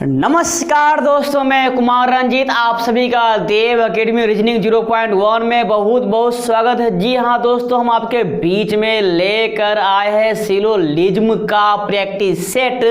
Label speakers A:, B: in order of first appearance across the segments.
A: नमस्कार दोस्तों, मैं कुमार रंजीत आप सभी का देव एकेडमी रीजनिंग 0.1 में बहुत बहुत स्वागत है। जी हाँ दोस्तों, हम आपके बीच में लेकर आए हैं सिलोजिज्म का प्रैक्टिस सेट।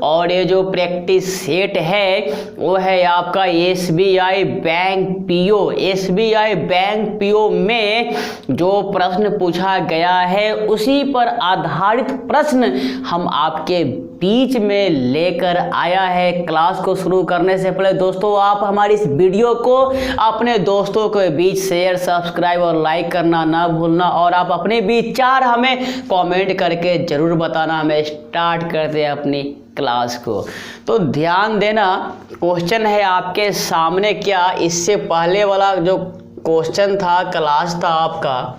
A: और ये जो प्रैक्टिस सेट है वो है आपका SBI bank PO. SBI bank PO में जो प्रश्न पूछा गया है उसी पर आधारित प्रश्न हम आपके बीच में लेकर आया है। क्लास को शुरू करने से पहले दोस्तों आप हमारी इस वीडियो को अपने दोस्तों के बीच शेयर, सब्सक्राइब और लाइक करना ना भूलना, और आप अपने विचार हमें कमेंट करके जरूर बताना। हमें स्टार्ट करते हैं अपनी क्लास को। तो ध्यान देना, क्वेश्चन है आपके सामने। क्या इससे पहले वाला जो क्वेश्चन था, क्लास था आपका,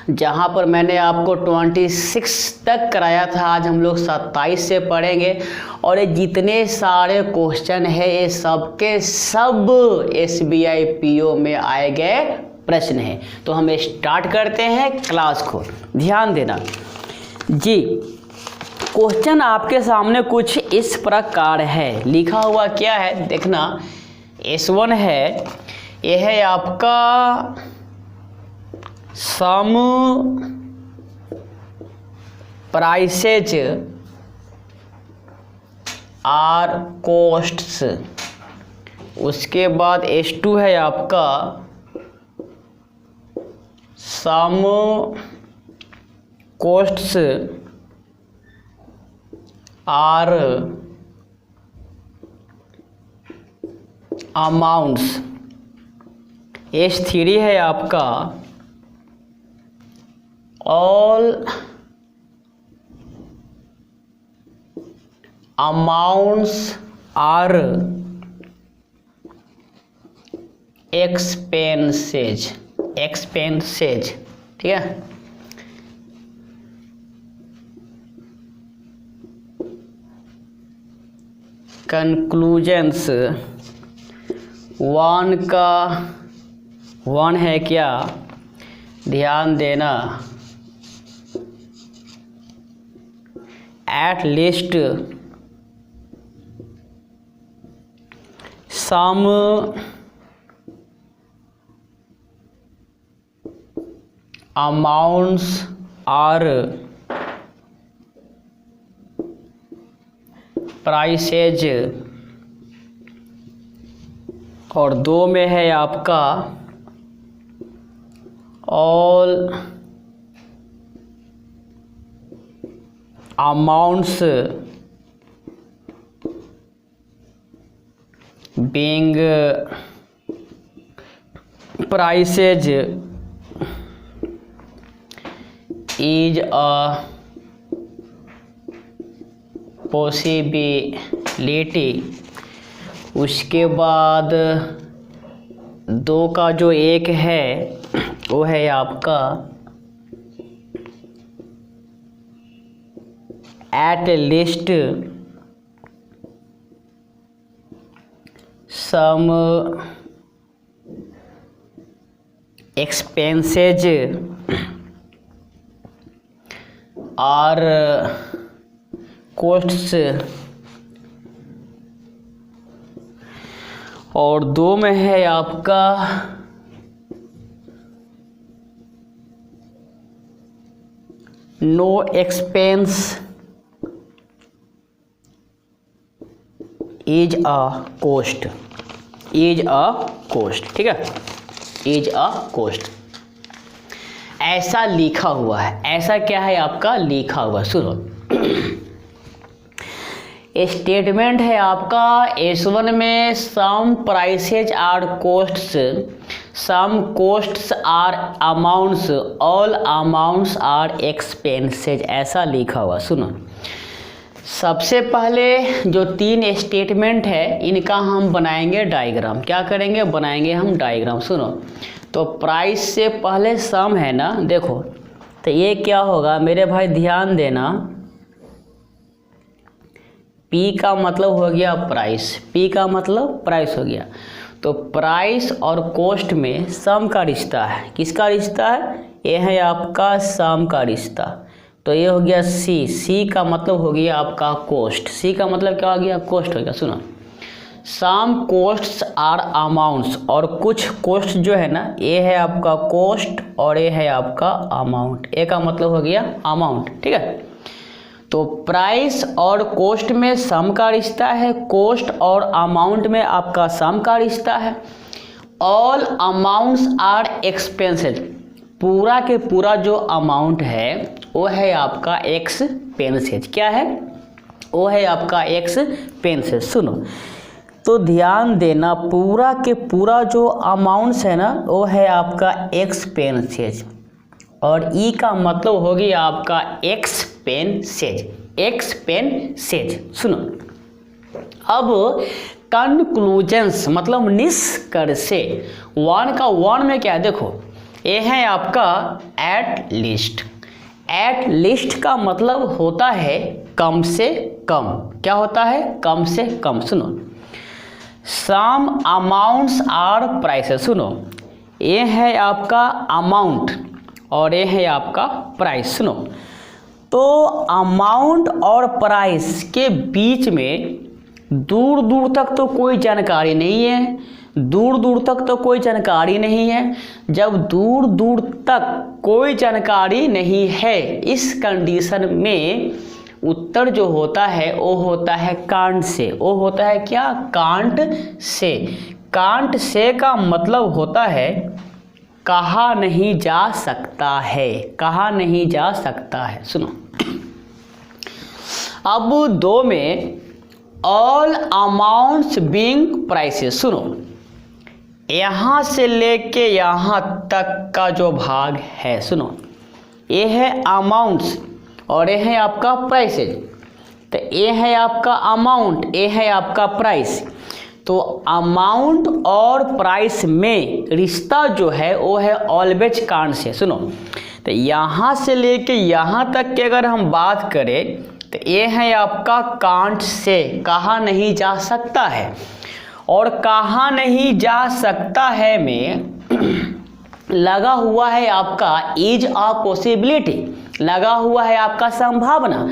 A: जहाँ पर मैंने आपको 26 तक कराया था, आज हम लोग 27 से पढ़ेंगे। और ये जितने सारे क्वेश्चन है ये सबके सब एसबीआई पीओ में आए गए प्रश्न हैं। तो हम स्टार्ट करते हैं क्लास को। ध्यान देना जी, क्वेश्चन आपके सामने कुछ इस प्रकार है। लिखा हुआ क्या है देखना, S1 है, यह है आपका सम प्राइसेज आर कॉस्ट्स। उसके बाद S2 है आपका सम कॉस्ट्स आर अमाउंट्स। S3 है आपका ऑल अमाउंट्स आर एक्सपेंसेज। ठीक है। कंक्लूजन्स वन है क्या, ध्यान देना, at least some amounts are prices। और 2 में है आपका all amounts being prices is a possibility। उसके बाद 2 का जो 1 है वो है आपका at least some expenses are costs। और 2 में है आपका no expense is a cost. ठीक है, इज अ कोस्ट ऐसा लिखा हुआ है। ऐसा क्या है आपका लिखा हुआ, सुनो। स्टेटमेंट है आपका S1 में some prices are costs, some costs are amounts, all amounts are expenses, ऐसा लिखा हुआ। सुनो, सबसे पहले जो 3 स्टेटमेंट है इनका हम बनाएंगे डायग्राम। क्या करेंगे, बनाएंगे हम डायग्राम। सुनो, तो प्राइस से पहले सम है ना, देखो तो ये क्या होगा मेरे भाई, ध्यान देना। P का मतलब हो गया प्राइस, P का मतलब प्राइस हो गया। तो प्राइस और कॉस्ट में सम का रिश्ता है। किसका रिश्ता है, ये है आपका सम का रिश्ता। तो ये हो गया सी। सी का मतलब हो गया आपका कोस्ट। सी का मतलब क्या हो गया? कोस्ट हो गया। सुनो, सम कोस्ट्स आर अमाउंट्स, और कुछ कोस्ट जो है ना, ये है आपका कोस्ट और ये है आपका अमाउंट। ए का मतलब हो गया अमाउंट, ठीक है। तो प्राइस और कोस्ट में सम का रिश्ता है, कोस्ट और अमाउंट में आपका सम का रिश्ता है। ऑल अमाउंट्स आर एक्सपेंसेस, पूरा के पूरा जो अमाउंट है वो है आपका एक्सपेंसेस। क्या है? वो है आपका एक्सपेंसेस। सुनो, तो ध्यान देना, पूरा के पूरा जो अमाउंट्स है ना वो है आपका एक्सपेंसेस, और ई का मतलब हो गया आपका एक्सपेंसेस। एक्सपेंसेस। सुनो, अब कंक्लूजन्स मतलब निष्कर्ष। वन का वन में क्या है? देखो, ये है आपका एट लीस्ट। एट लीस्ट का मतलब होता है कम से कम। क्या होता है? कम से कम। सुनो, सम अमाउंट्स आर प्राइसेस। सुनो, ये है आपका अमाउंट और ये है आपका प्राइस। सुनो, तो अमाउंट और प्राइस के बीच में दूर दूर तक तो कोई जानकारी नहीं है। दूर दूर तक तो कोई जानकारी नहीं है। जब दूर दूर तक कोई जानकारी नहीं है, इस कंडीशन में उत्तर जो होता है वो होता है कांट से। वो होता है क्या? Can't say. कांट से का मतलब होता है कहा नहीं जा सकता है। कहा नहीं जा सकता है। सुनो, अब दो में ऑल अमाउंट्स बीइंग प्राइसेस। सुनो, यहाँ से लेके यहाँ तक का जो भाग है, सुनो, ये है अमाउंट्स और ये है आपका प्राइसेज। तो ये है आपका अमाउंट, ये है आपका प्राइस। तो अमाउंट और प्राइस में रिश्ता जो है वो है ऑलवेज कांट से। सुनो, तो यहाँ से लेके यहाँ तक की अगर हम बात करें तो ये है आपका कांट से, कहा नहीं जा सकता है। और कहा नहीं जा सकता है में लगा हुआ है आपका इज अ पॉसिबिलिटी, लगा हुआ है आपका संभावना।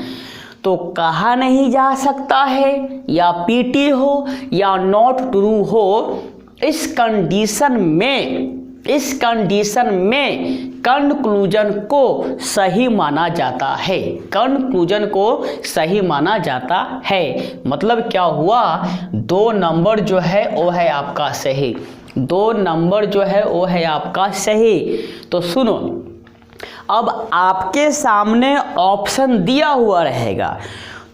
A: तो कहा नहीं जा सकता है या पीटी हो या नॉट ट्रू हो, इस कंडीशन में कंक्लूजन को सही माना जाता है। कंक्लूजन को सही माना जाता है। मतलब क्या हुआ? 2 नंबर जो है वो है आपका सही। 2 नंबर जो है वो है आपका सही। तो सुनो, अब आपके सामने ऑप्शन दिया हुआ रहेगा,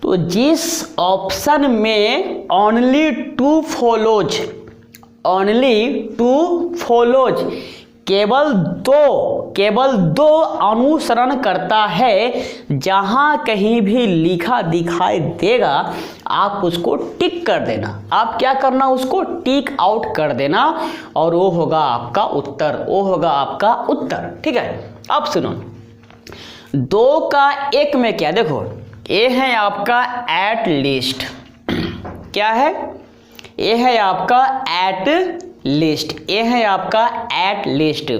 A: तो जिस ऑप्शन में ओनली टू फॉलोज केवल दो अनुसरण करता है, जहां कहीं भी लिखा दिखाई देगा आप उसको टिक कर देना। आप क्या करना? उसको टिक आउट कर देना और वो होगा आपका उत्तर। वो होगा आपका उत्तर, ठीक है। अब सुनो, 2 का 1 में क्या? देखो, ये है आपका एट लीस्ट। क्या है? ये है आपका एट लिस्ट। ये है आपका एट लिस्ट।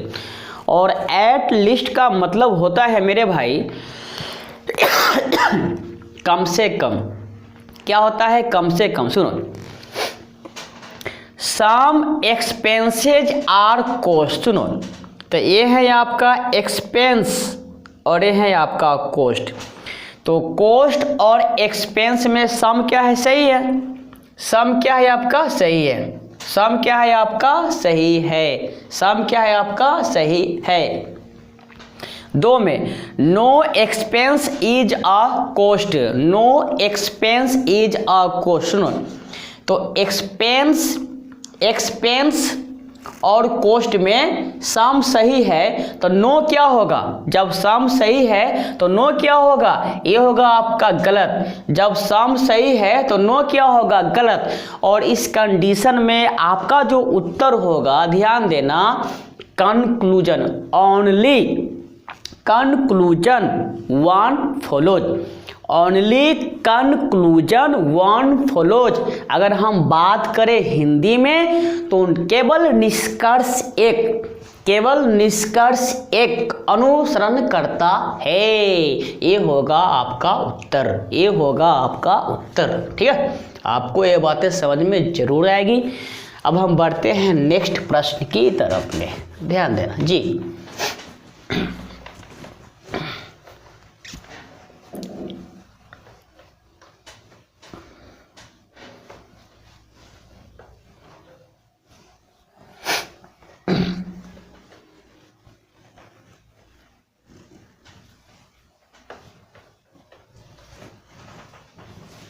A: और एट लिस्ट का मतलब होता है मेरे भाई कम से कम। क्या होता है? कम से कम। सुनो, सम एक्सपेंसेज आर कॉस्ट। सुनो, तो ये है आपका एक्सपेंस और ये है आपका कॉस्ट। तो कॉस्ट और एक्सपेंस में सम क्या है? सही है। सम क्या है आपका? सही है। सम क्या है आपका? सही है। सम क्या है आपका? सही है। 2 में no expense is a cost. No expense is a cost. सुनो, तो एक्सपेंस और कॉस्ट में सम सही है तो नो क्या होगा? जब सम सही है तो नो क्या होगा? ये होगा आपका गलत। जब सम सही है तो नो क्या होगा? गलत। और इस कंडीशन में आपका जो उत्तर होगा, ध्यान देना, conclusion only, conclusion one follows. Only conclusion one follows. अगर हम बात करें हिंदी में तो केवल निष्कर्ष एक, केवल निष्कर्ष एक अनुसरण करता है। ये होगा आपका उत्तर, ये होगा आपका उत्तर। ठीक है, आपको ये बातें समझ में जरूर आएगी। अब हम बढ़ते हैं नेक्स्ट प्रश्न की तरफ में, ध्यान देना जी।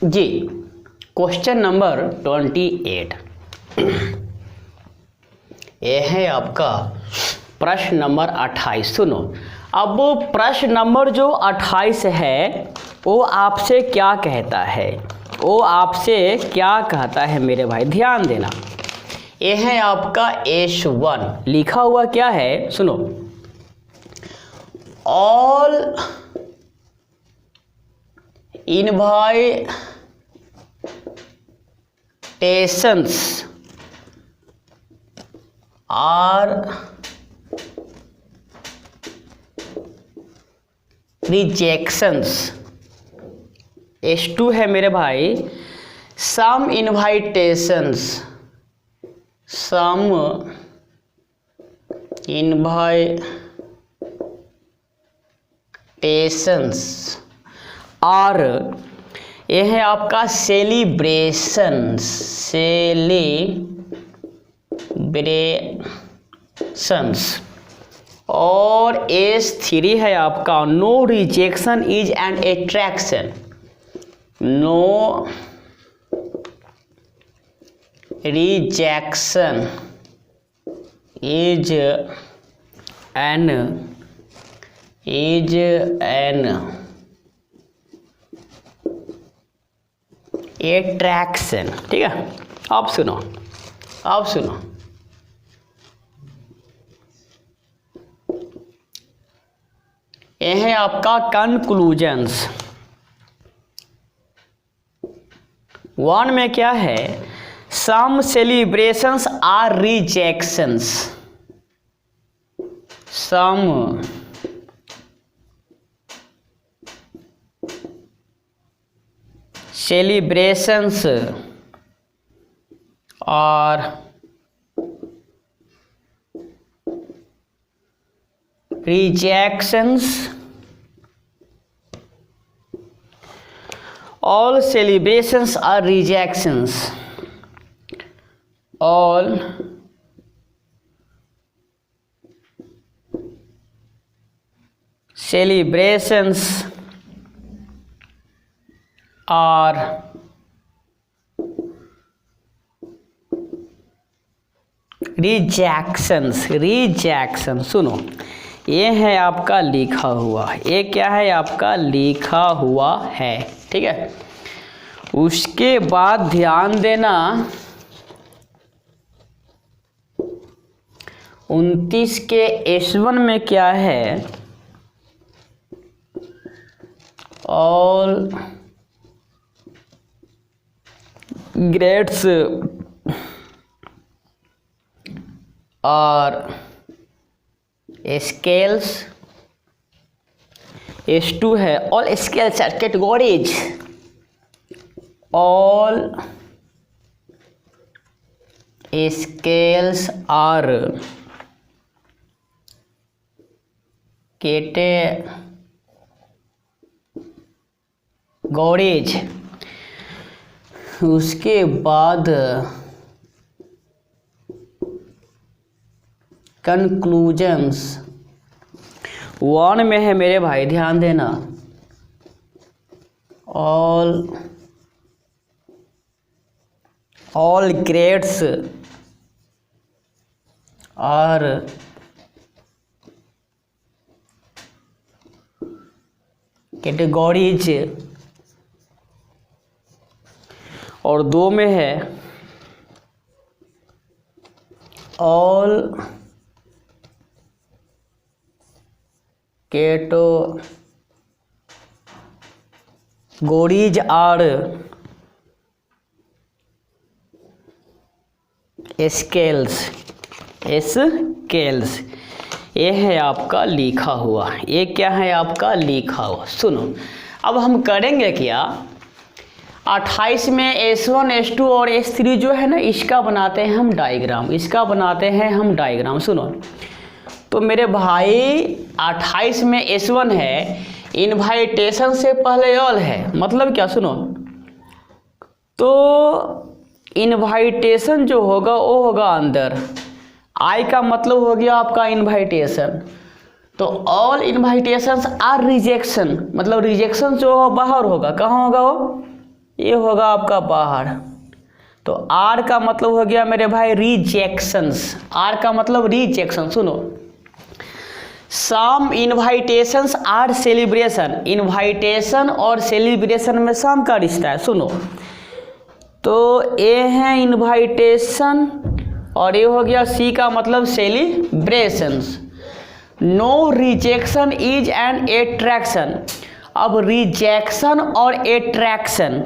A: जी, क्वेश्चन नंबर 28 ये है आपका प्रश्न नंबर 28। सुनो, अब प्रश्न नंबर जो 28 है वो आपसे क्या कहता है, वो आपसे क्या कहता है मेरे भाई, ध्यान देना। ये है आपका S1, लिखा हुआ क्या है सुनो, all invitations are rejections। S2 है मेरे भाई, some invitations are, ये है आपका सेलिब्रेशंस और S3 है आपका no rejection is an attraction, no rejection is an attraction. ठीक है, अब सुनो, ये है आपका कंक्लूजन्स। 1 में क्या है, सम सेलिब्रेशंस आर रिजेक्शंस, सम celebrations are rejections, all celebrations are rejections, all celebrations are rejection. सुनो, ये है आपका लिखा हुआ, ये क्या है आपका लिखा हुआ है। ठीक है, उसके बाद ध्यान देना 29 के S1 में क्या है, ऑल ग्रेड्स और स्केल्स। S2 है all scales are categories, all scales are categories. उसके बाद कंक्लूजन्स 1 में है मेरे भाई, ध्यान देना, ऑल ग्रेड्स आर कैटेगरीज, और 2 में है ऑल कैटेगरीज आर स्केल्स। ये है आपका लिखा हुआ, ये क्या है आपका लिखा हुआ। सुनो अब हम करेंगे क्या, 28 में S1 S2 और S3 जो है ना, इसका बनाते हैं हम डायग्राम, इसका बनाते हैं हम डायग्राम। सुनो तो मेरे भाई 28 में S1 है, इनवाइटेशन से पहले ऑल है, मतलब क्या, सुनो तो इनवाइटेशन जो होगा वो होगा अंदर, आई का मतलब हो गया आपका इनवाइटेशन, तो ऑल इनवाइटेशंस आर रिजेक्शन, मतलब रिजेक्शन जो हो बाहर होगा, कहाँ होगा वो, ये होगा आपका बाहर। तो आर का मतलब हो गया मेरे भाई रिजेक्शंस, आर का मतलब रिजेक्शन। सुनो सम इनवाइटेशंस आर सेलिब्रेशन, इनवाइटेशन और सेलिब्रेशन में सम का रिश्ता है। सुनो तो ए है इनवाइटेशन और ये हो गया सी का मतलब celebrations. No rejection is an attraction, अब रिजेक्शन और एट्रैक्शन,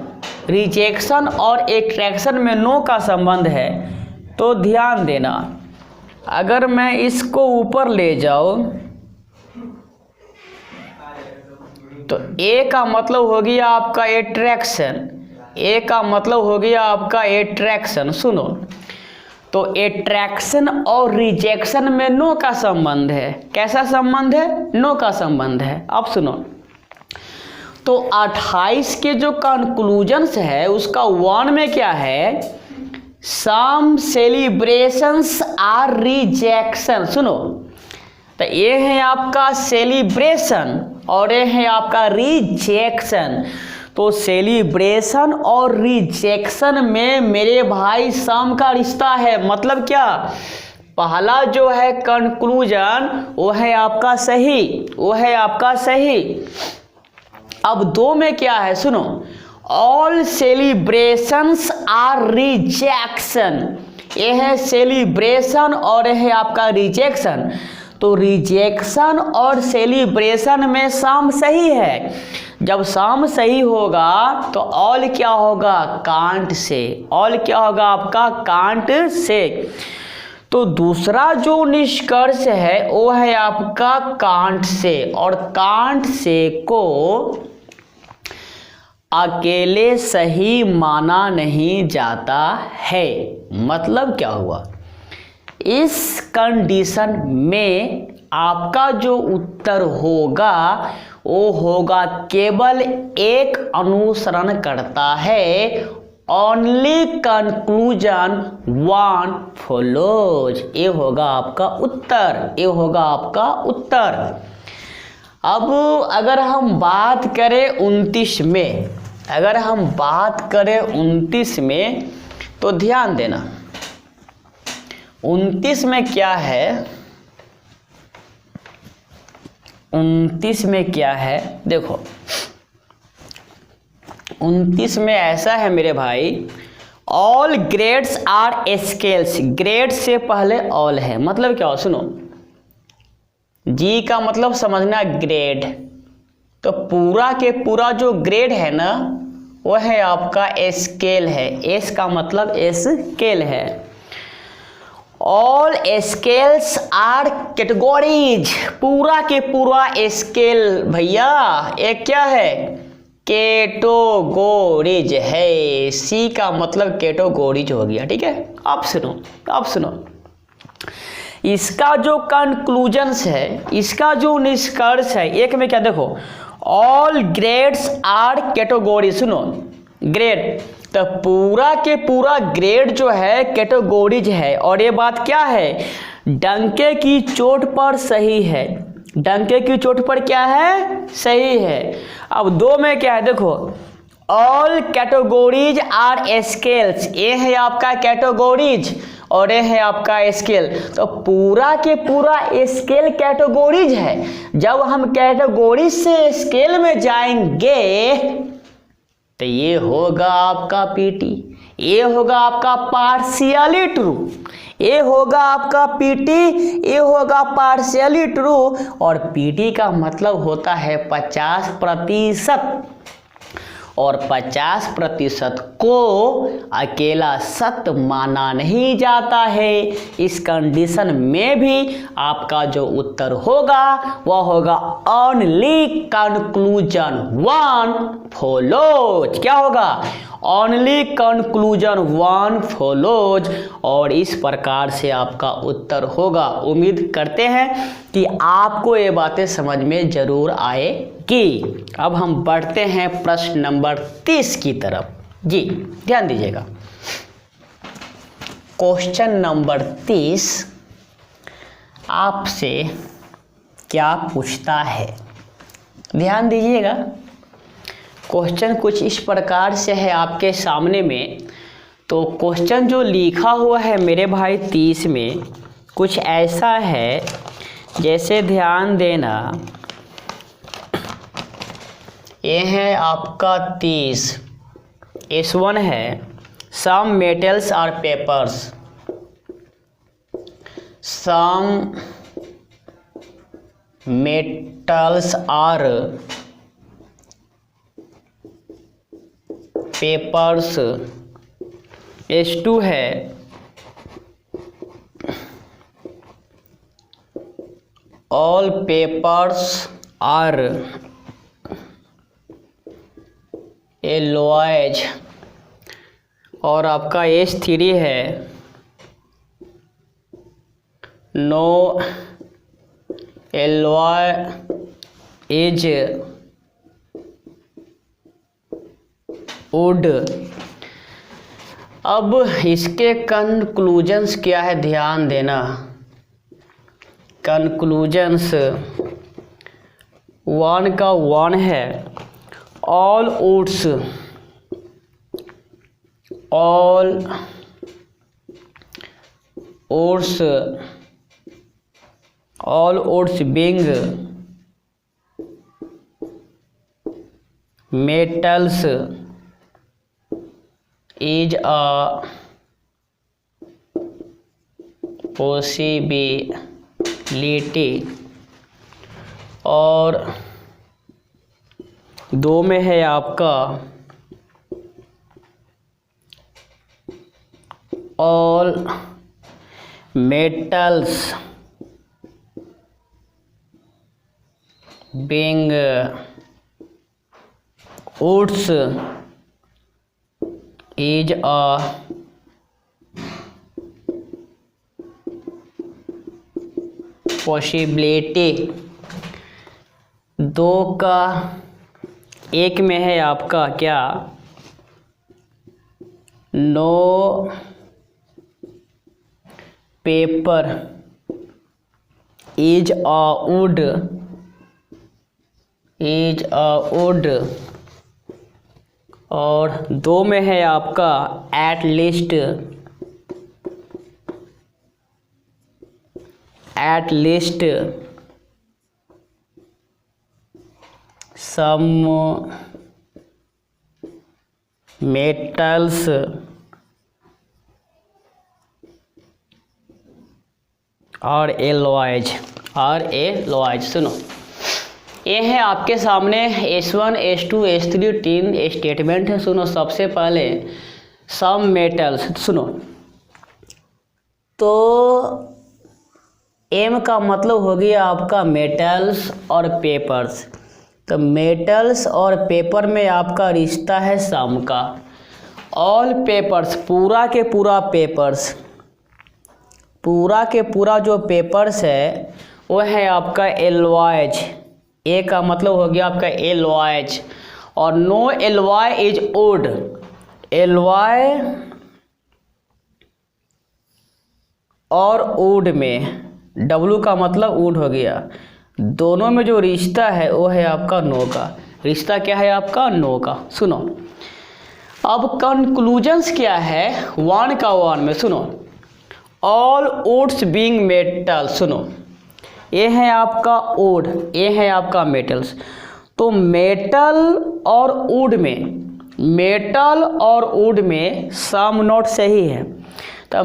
A: रिजेक्शन और एट्रैक्शन में नो का संबंध है, तो ध्यान देना, अगर मैं इसको ऊपर ले जाऊं तो ए का मतलब हो गया आपका एट्रैक्शन, ए का मतलब हो गया आपका एट्रैक्शन। सुनो तो एट्रैक्शन और रिजेक्शन में नो का संबंध है, कैसा संबंध है, नो का संबंध है। अब सुनो तो 28 के जो कंक्लूजन्स है उसका 1 में क्या है, सम सेलिब्रेशंस आर रिजेक्शन। सुनो तो ये है आपका सेलिब्रेशन और ये है आपका रिजेक्शन, तो सेलिब्रेशन और रिजेक्शन में मेरे भाई सम का रिश्ता है, मतलब क्या, पहला जो है कंक्लूजन वो है आपका सही, वो है आपका सही। अब 2 में क्या है, सुनो ऑल सेलिब्रेशंस आर रिजेक्शन, ये है सेलिब्रेशन और ये है आपका रिजेक्शन, तो रिजेक्शन और सेलिब्रेशन में सम सही है, जब सम सही होगा तो ऑल क्या होगा, कांट से, ऑल क्या होगा आपका कांट से। तो दूसरा जो निष्कर्ष है वो है आपका कांट से, और कांट से को अकेले सही माना नहीं जाता है, मतलब क्या हुआ, इस कंडीशन में आपका जो उत्तर होगा वो होगा केवल एक अनुसरण करता है, ओनली कंक्लूजन 1 फॉलोज, ये होगा आपका उत्तर, ये होगा आपका उत्तर। अब अगर हम बात करें 29 में, अगर हम बात करें 29 में तो ध्यान देना, 29 में क्या है, 29 में क्या है, देखो 29 में ऐसा है मेरे भाई, all grades are scales, grade से पहले ऑल है, मतलब क्या हो, सुनो जी का मतलब समझना ग्रेड, तो पूरा के पूरा जो ग्रेड है ना वो है आपका स्केल है, एस का मतलब स्केल है। ऑल स्केल्स आर कैटेगरीज, पूरा के पूरा स्केल भैया एक क्या है, कैटेगरीज है, सी का मतलब कैटेगरीज हो गया, ठीक है। अब सुनो, अब सुनो इसका जो कंक्लूजन्स है, इसका जो निष्कर्ष है, एक में क्या देखो, ऑल ग्रेड्स आर कैटेगरी, सुनो ग्रेड तो पूरा के पूरा ग्रेड जो है कैटेगरीज है, और ये बात क्या है, डंके की चोट पर सही है, डंके की चोट पर क्या है, सही है। अब 2 में क्या है, देखो ऑल कैटेगरीज आर स्केल्स, ये है आपका कैटेगरीज और ये है आपका स्केल, तो पूरा के पूरा स्केल कैटेगरीज है। जब हम कैटेगरीज से स्केल में जाएंगे तो ये होगा आपका पीटी, ये होगा आपका पार्शियली ट्रू, ये होगा आपका पीटी, ये होगा पार्शियली ट्रू, और पीटी का मतलब होता है 50%। और 50% को अकेला सत्य माना नहीं जाता है। इस कंडीशन में भी आपका जो उत्तर होगा वह होगा ओनली कंक्लूजन 1 फॉलोज। क्या होगा? Only conclusion 1 follows. और इस प्रकार से आपका उत्तर होगा। उम्मीद करते हैं कि आपको ये बातें समझ में जरूर आएगी। अब हम बढ़ते हैं प्रश्न नंबर 30 की तरफ। जी ध्यान दीजिएगा। क्वेश्चन नंबर 30 आपसे क्या पूछता है? ध्यान दीजिएगा। क्वेश्चन कुछ इस प्रकार से है आपके सामने में। तो क्वेश्चन जो लिखा हुआ है मेरे भाई 30 में कुछ ऐसा है, जैसे ध्यान देना, ये है आपका 30। S1 है सम मेटल्स और पेपर्स। सम मेटल्स और पेपर्स। S2 है ऑल पेपर्स आर एलॉयज। और आपका S3 है नो एलॉय इज वुड। अब इसके कंक्लूजन्स क्या है ध्यान देना। कंक्लूजन्स 1 का 1 है all woods, all woods, all woods being metals is a possibility। और 2 में है आपका all metals being woods is a possibility। 2 का 1 में है आपका क्या? No paper is a wood, is a wood. और 2 में है आपका at least, at least some metals और एलॉयज, और एलॉयज। सुनो, ये है आपके सामने S1 S2 S3 3 स्टेटमेंट है। सुनो, सबसे पहले सम मेटल्स। सुनो, तो M का मतलब हो गया आपका मेटल्स और पेपर्स। तो मेटल्स और पेपर में आपका रिश्ता है सम का। ऑल पेपर्स, पूरा के पूरा पेपर्स, पूरा के पूरा जो पेपर्स है वो है आपका एलॉयज। ए का मतलब हो गया आपका एलॉयज। और no alloy is wood, alloy और वुड में W का मतलब वुड हो गया। दोनों में जो रिश्ता है वो है आपका नो का। रिश्ता क्या है आपका? नो का। सुनो, अब कंक्लूजन्स क्या है 1 का 1 में। सुनो, ऑल वुड्स बीइंग मेटल। सुनो, ये है आपका वुड, ये है आपका मेटल्स। तो मेटल और वुड में, मेटल और वुड में सम नोट सही है। तो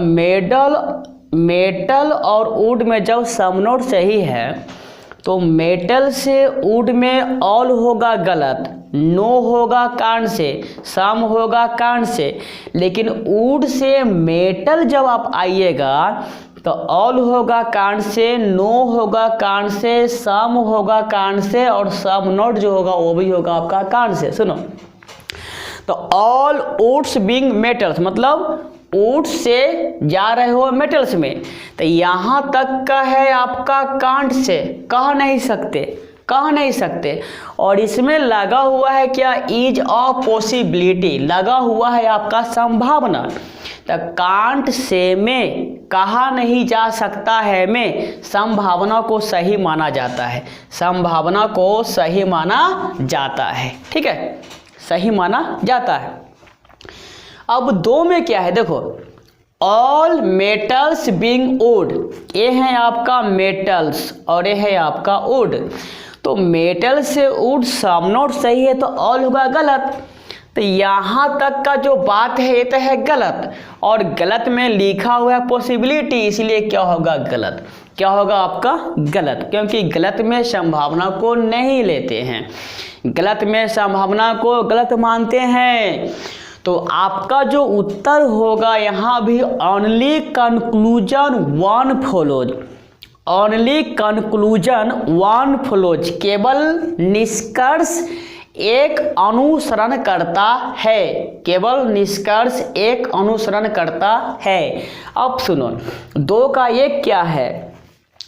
A: मेटल और वुड में जब सम नोट सही है तो मेटल से वुड में ऑल होगा गलत, नो होगा कांड से, सम होगा कांड से, लेकिन वुड से मेटल जब आप आइएगा तो ऑल होगा कांड से, नो होगा कांड से, सम होगा कांड से, और सम नॉट जो होगा वो भी होगा आपका कांड से। सुनो, तो ऑल वुड्स बीइंग मेटल्स, मतलब वुड से जा रहे हो मेटल्स में, तो यहाँ तक का है आपका कांड से, कह नहीं सकते। और इसमें लगा हुआ है क्या, इज अ पॉसिबिलिटी, लगा हुआ है आपका संभावना। तो कांट से में कहा नहीं जा सकता है में संभावना को सही माना जाता है, संभावना को सही माना जाता है, ठीक है, सही माना जाता है। अब दो में क्या है, देखो, ऑल मेटल्स बीइंग वुड, ये है आपका मेटल्स और ये है आपका वुड। तो मेटल से वुड सम नॉट सही है तो ऑल होगा गलत। तो यहाँ तक का जो बात है ये तो है गलत, और गलत में लिखा हुआ है पॉसिबिलिटी, इसलिए क्या होगा गलत, क्या होगा आपका गलत, क्योंकि गलत में संभावना को नहीं लेते हैं, गलत में संभावना को गलत मानते हैं। तो आपका जो उत्तर होगा यहाँ भी only conclusion one follows, only conclusion one follows, केवल निष्कर्ष एक अनुसरण करता है, केवल निष्कर्ष एक अनुसरण करता है। अब सुनो, दो का एक क्या है,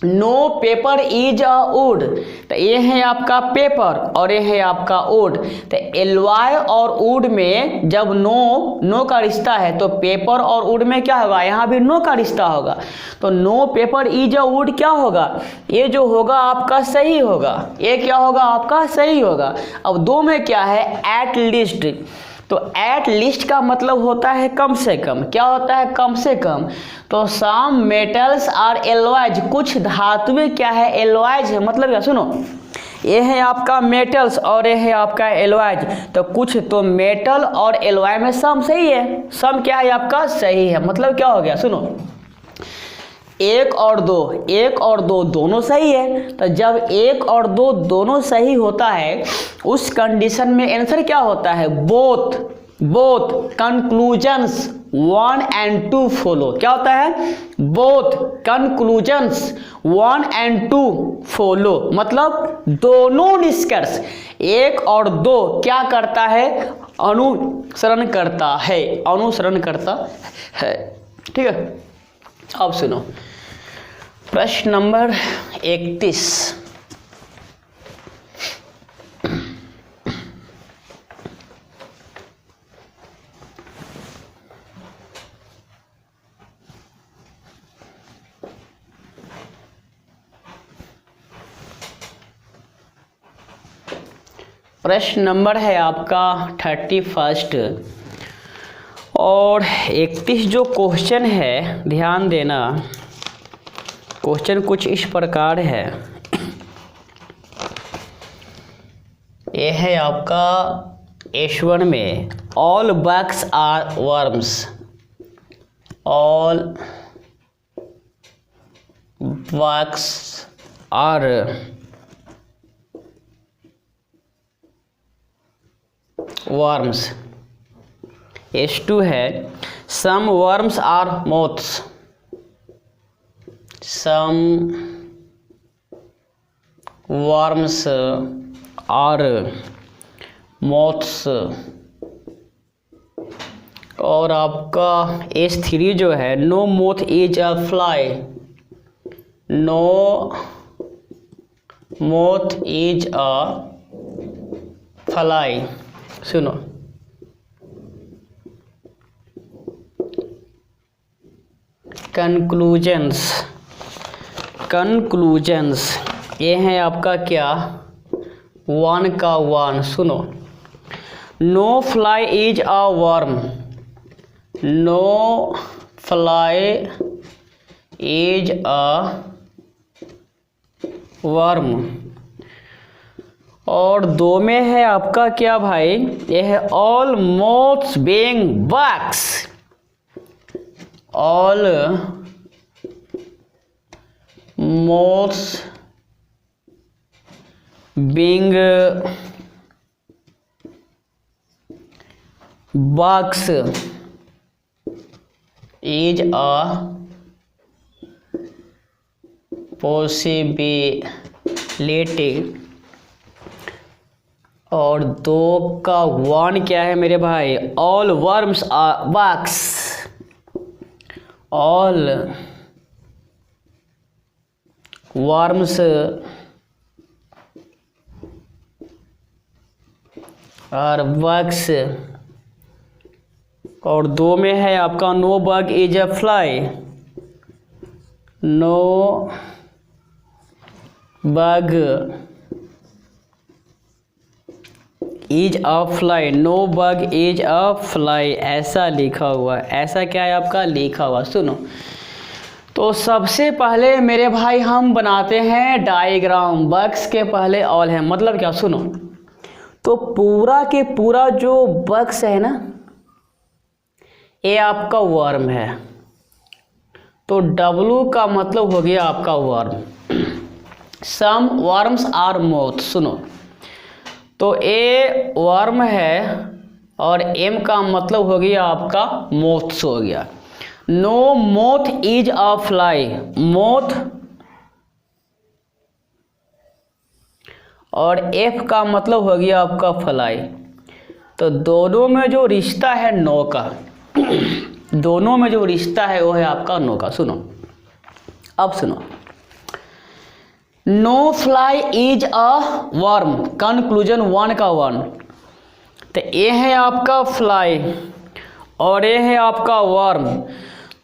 A: no paper is a wood, तो ये है आपका पेपर और ये है आपका वुड। तो एलवाई और वुड में जब नो का रिश्ता है तो पेपर और वुड में क्या होगा, यहाँ भी नो का रिश्ता होगा। तो no paper is a wood क्या होगा, ये जो होगा आपका सही होगा, ये क्या होगा आपका सही होगा। अब दो में क्या है, एट लीस्ट, तो एट लीस्ट का मतलब होता है कम से कम, क्या होता है कम से कम। तो सम मेटल्स आर एलॉयज, कुछ धातुएं क्या है एलॉयज है, मतलब क्या, सुनो, ये है आपका मेटल्स और ये है आपका एलॉयज, तो कुछ तो मेटल और एलॉय में सम सही है, सम क्या है आपका सही है, मतलब क्या हो गया, सुनो, एक और दो दोनों सही है। तो जब एक और दो दोनों सही होता है उस कंडीशन में आंसर क्या होता है, बोथ कंक्लूजन्स 1 and 2 फॉलो, क्या होता है, बोथ कंक्लूजन्स 1 and 2 फॉलो, मतलब दोनों निष्कर्ष एक और दो क्या करता है, अनुसरण करता है, ठीक है। अब सुनो, प्रश्न नंबर 31, प्रश्न नंबर है आपका 31 और 31 जो क्वेश्चन है, ध्यान देना, क्वेश्चन कुछ इस प्रकार है, ये है आपका S1 में, all bugs are worms, all bugs are worms. S2 है, some worms are moths, some worms are moths. और आपका S3 जो है, no moth is a fly, no moth is a fly. सुनो, कंक्लूजन्स ये है आपका क्या, 1 का 1। सुनो, no fly is a worm, no fly is a worm. और दो में है आपका क्या भाई, ये है all moths being bugs, all moths being bugs is a possibility। और दो का वन क्या है मेरे भाई? All worms are bugs, all worms are bugs। और दो में है आपका no bug is a fly, no bug is a fly, no bug is a fly, ऐसा लिखा हुआ। ऐसा क्या है आपका लिखा हुआ? सुनो, तो सबसे पहले मेरे भाई हम बनाते हैं डायग्राम। बग्स के पहले ऑल है, मतलब क्या? सुनो, तो पूरा के पूरा जो बग्स है ना, ये आपका वर्म है। तो W का मतलब हो गया आपका worm. Some worms are moth. सुनो, तो ए वर्म है और M का मतलब हो गया आपका मोथ्स हो गया। No moth is a fly, moth, और F का मतलब हो गया आपका फ्लाई। तो दोनों में जो रिश्ता है नो का, दोनों में जो रिश्ता है वो है आपका नो का। सुनो, अब सुनो, no fly is a worm, conclusion one का वन। तो ये है आपका फ्लाई और ये है आपका वर्म।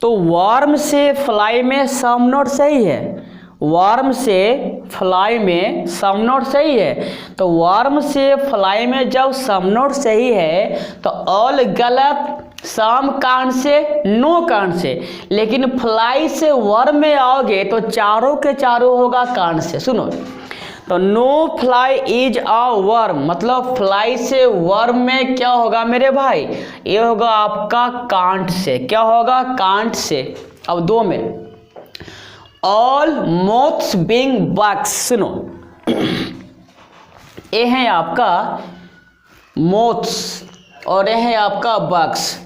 A: तो वर्म से फ्लाई में सम नोट सही है, वर्म से फ्लाई में सम नोट सही है। तो वर्म से फ्लाई में जब सम नोट सही है तो ऑल गलत, सम कान से, नो कान से। लेकिन फ्लाई से वर्म में आओगे तो चारों के चारों होगा कान से। सुनो, तो no fly is a worm, मतलब फ्लाई से वर्म में क्या होगा मेरे भाई? ये होगा आपका कांट से। क्या होगा? Can't say. अब दो में ऑल मोथ्स बीइंग बग्स। सुनो, ये है आपका मोथ्स और ये है आपका बग्स,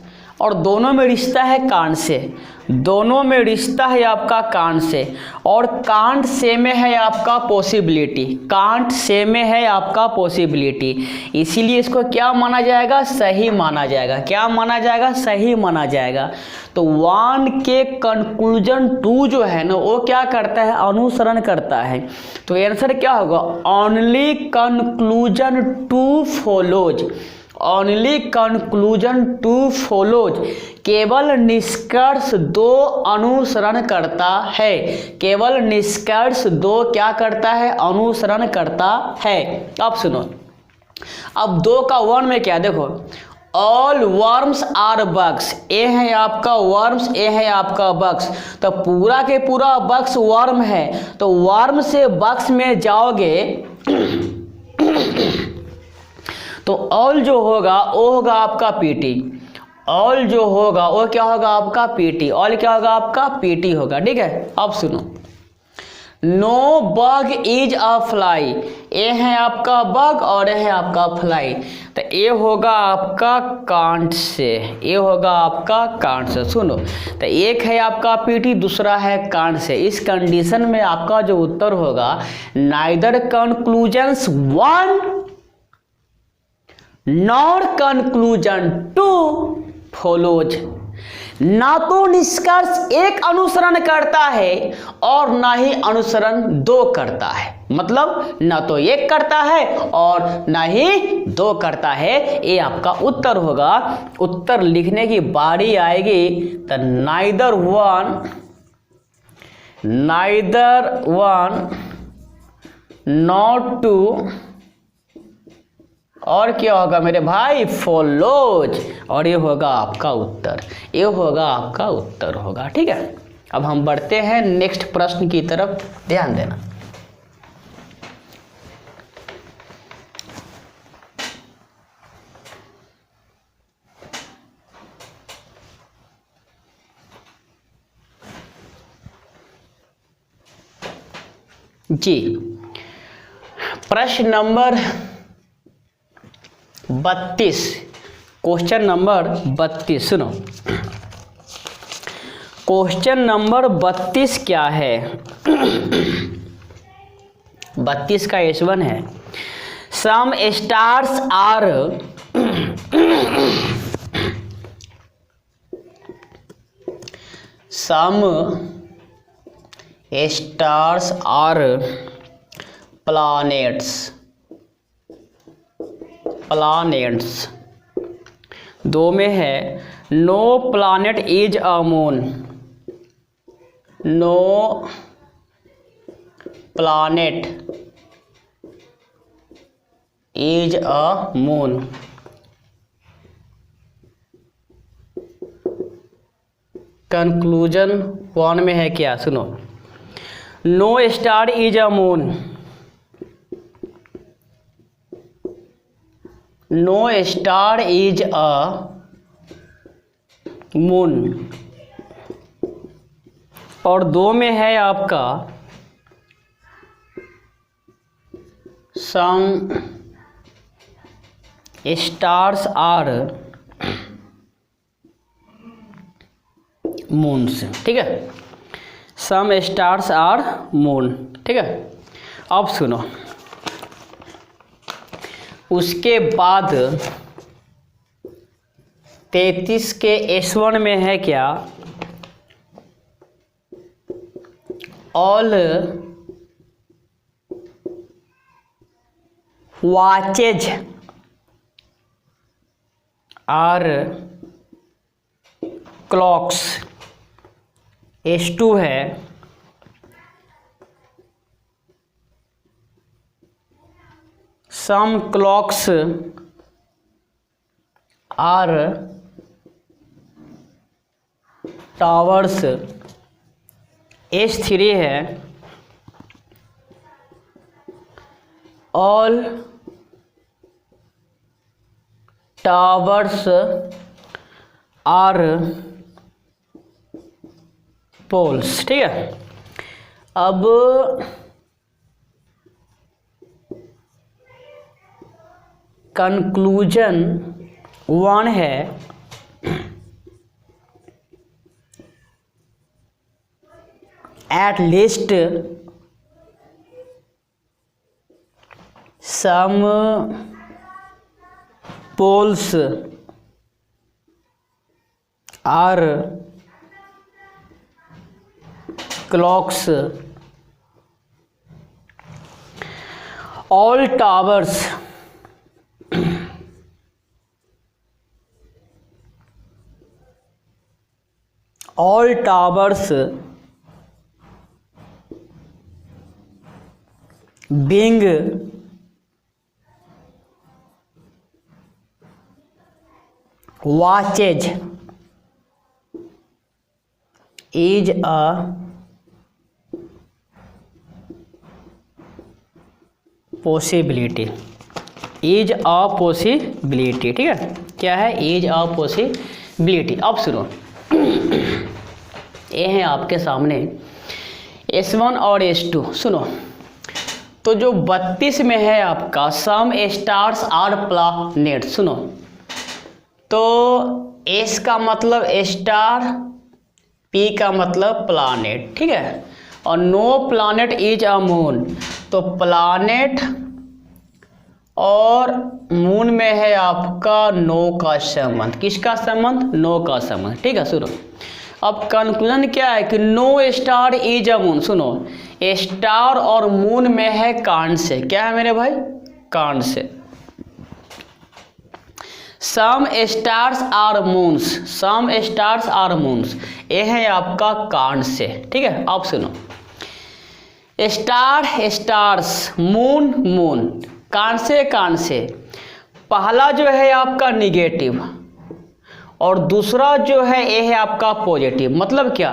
A: और दोनों में रिश्ता है कान से, दोनों में रिश्ता है आपका कान से। और कांट से में है आपका पॉसिबिलिटी, कांट से में है आपका पॉसिबिलिटी, इसीलिए इसको क्या माना जाएगा? सही माना जाएगा। क्या माना जाएगा? सही माना जाएगा। तो वन के कंक्लूजन टू जो है ना, वो क्या करता है? अनुसरण करता है। तो आंसर क्या होगा? Only conclusion two follows, only conclusion two follows, केवल निष्कर्ष दो अनुसरण करता है, केवल निष्कर्ष दो क्या करता है? अनुसरण करता है। अब सुनो, अब दो का वन में क्या? देखो, ऑल वर्म्स आर बग्स, ए है आपका वर्म्स, ए है आपका बग्स। तो पूरा के पूरा बग्स वर्म है, तो वर्म से बग्स में जाओगे तो ऑल जो होगा वो होगा आपका पीटी, ऑल जो होगा वो क्या होगा? आपका पीटी। ऑल क्या होगा? आपका पीटी होगा। ठीक है, अब सुनो, no bug is a fly, ये है आपका बग और ये है आपका फ्लाई। तो ये होगा आपका कांट से, ये होगा आपका कांट से। सुनो, तो एक है आपका पीटी, दूसरा है कांट से। इस कंडीशन में आपका जो उत्तर होगा, neither conclusions one nor conclusion two follows, ना तो निष्कर्ष एक अनुसरण करता है और ना ही अनुसरण दो करता है। मतलब ना तो एक करता है और ना ही दो करता है। ये आपका उत्तर होगा। उत्तर लिखने की बारी आएगी तो नाइदर वन नॉट टू, और क्या होगा मेरे भाई? फॉलोज। और ये होगा आपका उत्तर, ये होगा आपका उत्तर होगा। ठीक है, अब हम बढ़ते हैं नेक्स्ट प्रश्न की तरफ, ध्यान देना। जी, प्रश्न नंबर 32, क्वेश्चन नंबर 32 सुनो। क्वेश्चन नंबर 32 क्या है? 32 का S1 है, some stars are some stars are planets. दो में है, no planet is a moon, no planet is a moon. Conclusion 1 में है क्या? सुनो, no star is a moon, no star is a moon. और 2 में है आपका सम स्टार्स आर मून्स। ठीक है, सम स्टार्स आर मून। ठीक है, अब सुनो, उसके बाद 33 के S1 में है क्या? All watches are clocks. S2 है, सम क्लॉक्स आर टावर्स। S3 है, ऑल टावर्स आर पोल्स। ठीक है, अब कंक्लूजन 1 है, at least some poles are clocks, all towers being watches is a possibility, is a possibility. ठीक है, क्या है? Is a possibility. अब सुनो, ये है आपके सामने S1 और S2। सुनो, तो जो 32 में है आपका सम स्टार्स आर प्लैनेट। सुनो, तो S का मतलब स्टार, P का मतलब प्लैनेट। ठीक है, और no planet is a moon, तो प्लैनेट और मून में है आपका नो का संबंध। किसका संबंध? नो का संबंध। ठीक है, सुनो, अब कंक्लूजन क्या है कि no star is a moon. सुनो, स्टार और मून में है कांड से। क्या है मेरे भाई? कांड से। Some stars are moons, some stars are moons, ये है आपका कांड से। ठीक है, अब सुनो, स्टार स्टार्स, मून मून, कांड से पहला जो है आपका निगेटिव और दूसरा जो है ये है आपका पॉजिटिव। मतलब क्या?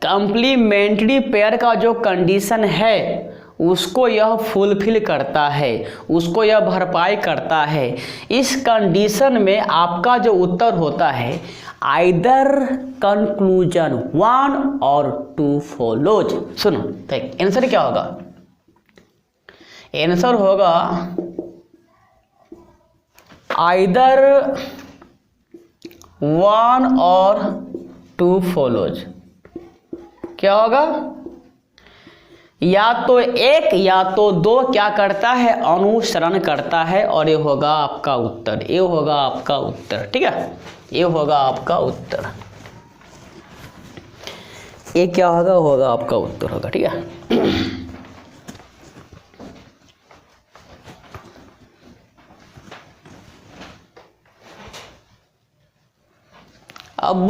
A: कंप्लीमेंट्री पेयर का जो कंडीशन है उसको यह फुलफिल करता है, उसको यह भरपाई करता है। इस कंडीशन में आपका जो उत्तर होता है आइदर कंक्लूजन 1 और 2 फॉलोज। सुनो, देख आंसर क्या होगा? आंसर होगा आइदर 1 और 2 फॉलोज। क्या होगा? या तो 1 या तो 2 क्या करता है? अनुसरण करता है, और ये होगा आपका उत्तर। ये होगा आपका उत्तर। ठीक है, ये होगा आपका उत्तर। ये क्या होगा? होगा आपका उत्तर होगा। ठीक है, अब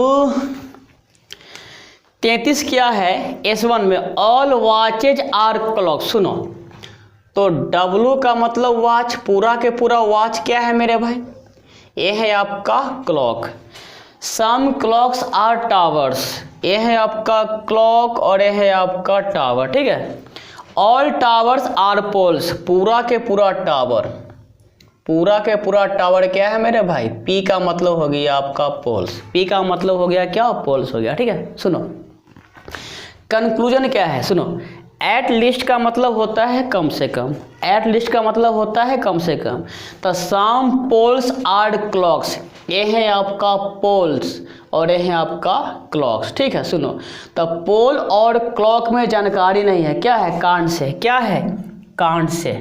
A: 33 क्या है? S1 में ऑल वॉचेज आर क्लॉक। सुनो, तो W का मतलब वॉच, पूरा के पूरा वॉच क्या है मेरे भाई? ये है आपका clock. Some clocks are towers, ये है आपका क्लॉक और ये है आपका टावर। ठीक है, ऑल टावर्स आर पोल्स, पूरा के पूरा टावर, पूरा के पूरा टावर क्या है मेरे भाई? P का मतलब हो गया आपका पोल्स। P का मतलब हो गया क्या? पोल्स हो गया। ठीक है, सुनो कंक्लूजन क्या है? सुनो, एट लीस्ट का मतलब होता है कम से कम, एट लीस्ट का मतलब होता है कम से कम। तो सम पोल्स आर क्लॉक्स, ये है आपका पोल्स और ये है आपका क्लॉक्स। ठीक है, सुनो, तो पोल और क्लॉक में जानकारी नहीं है, क्या है? Can't say. क्या है? Can't say,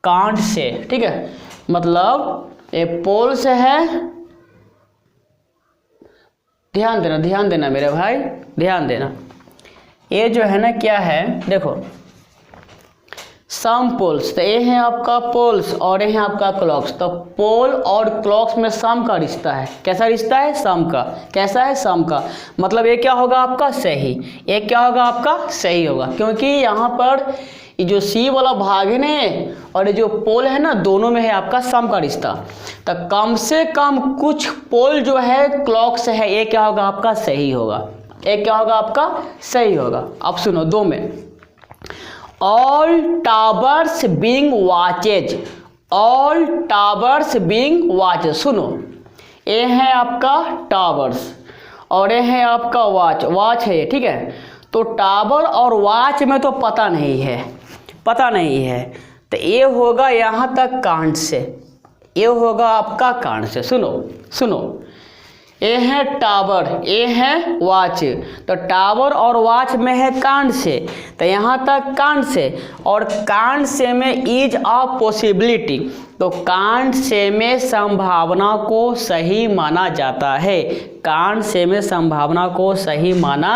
A: can't say. ठीक है, मतलब ये पोल से है। ध्यान देना, ध्यान देना मेरे भाई, ध्यान देना। ये जो है ना क्या है, देखो सम पोल्स, तो ये है आपका पोल्स और ये है आपका क्लॉक्स। तो पोल और क्लॉक्स में सम का रिश्ता है। कैसा रिश्ता है? सम का। कैसा है? सम का। मतलब ये क्या होगा आपका? सही। ये क्या होगा आपका? सही होगा, क्योंकि यहाँ पर ये जो सी वाला भाग है ना और ये जो पोल है ना, दोनों में है आपका सम का रिश्ता। तो कम से कम कुछ पोल जो है क्लॉक से है, ये क्या होगा आपका? सही होगा। ये क्या होगा आपका? सही होगा। अब सुनो, 2 में all towers being watches, all towers being watches. सुनो, ये है आपका टावर्स और ये है आपका वॉच, वॉच है। ठीक है, तो टावर और वॉच में तो पता नहीं है, पता नहीं है, तो ये होगा यहाँ तक कांट से, ये होगा आपका कांट से। सुनो सुनो, ये है टावर, ये है वॉच, तो टावर और वॉच में है कांट से, तो यहाँ तक कांट से, और कांट से में इज अ पॉसिबिलिटी, तो कांट से में संभावना को सही माना जाता है। कांट से में संभावना को सही माना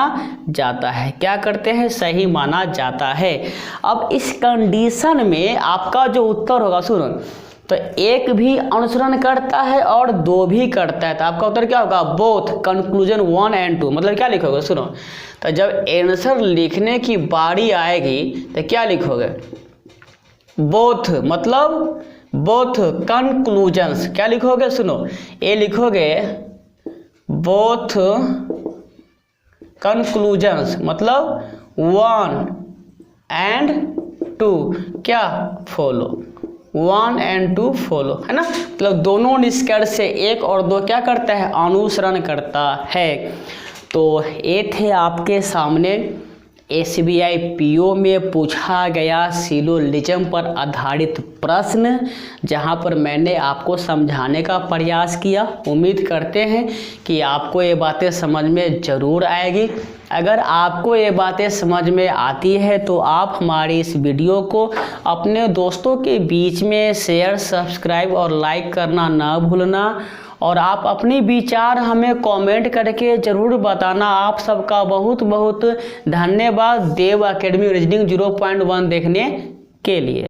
A: जाता है। क्या करते हैं? सही माना जाता है। अब इस कंडीशन में आपका जो उत्तर होगा, सुनो, तो 1 भी अनुसरण करता है और 2 भी करता है, तो आपका उत्तर क्या होगा? बोथ। कंक्लूजन 1 और 2, मतलब क्या लिखोगे? सुनो, तो जब आंसर लिखने की बारी आएगी तो क्या लिखोगे? बोथ, मतलब बोथ कंक्लूजन्स। क्या लिखोगे? सुनो, ये लिखोगे बोथ कंक्लूजन्स, मतलब 1 और 2 क्या फॉलो, 1 और 2 फॉलो, है ना? मतलब दोनों निष्कर्ष से 1 और 2 क्या करता है? अनुसरण करता है। तो ये थे आपके सामने SBI PO में पूछा गया सिलोजिज्म पर आधारित प्रश्न, जहां पर मैंने आपको समझाने का प्रयास किया। उम्मीद करते हैं कि आपको ये बातें समझ में ज़रूर आएगी। अगर आपको ये बातें समझ में आती है तो आप हमारी इस वीडियो को अपने दोस्तों के बीच में शेयर, सब्सक्राइब और लाइक करना ना भूलना, और आप अपनी विचार हमें कमेंट करके ज़रूर बताना। आप सबका बहुत बहुत धन्यवाद देव एकेडमी रीजनिंग 0.1 देखने के लिए।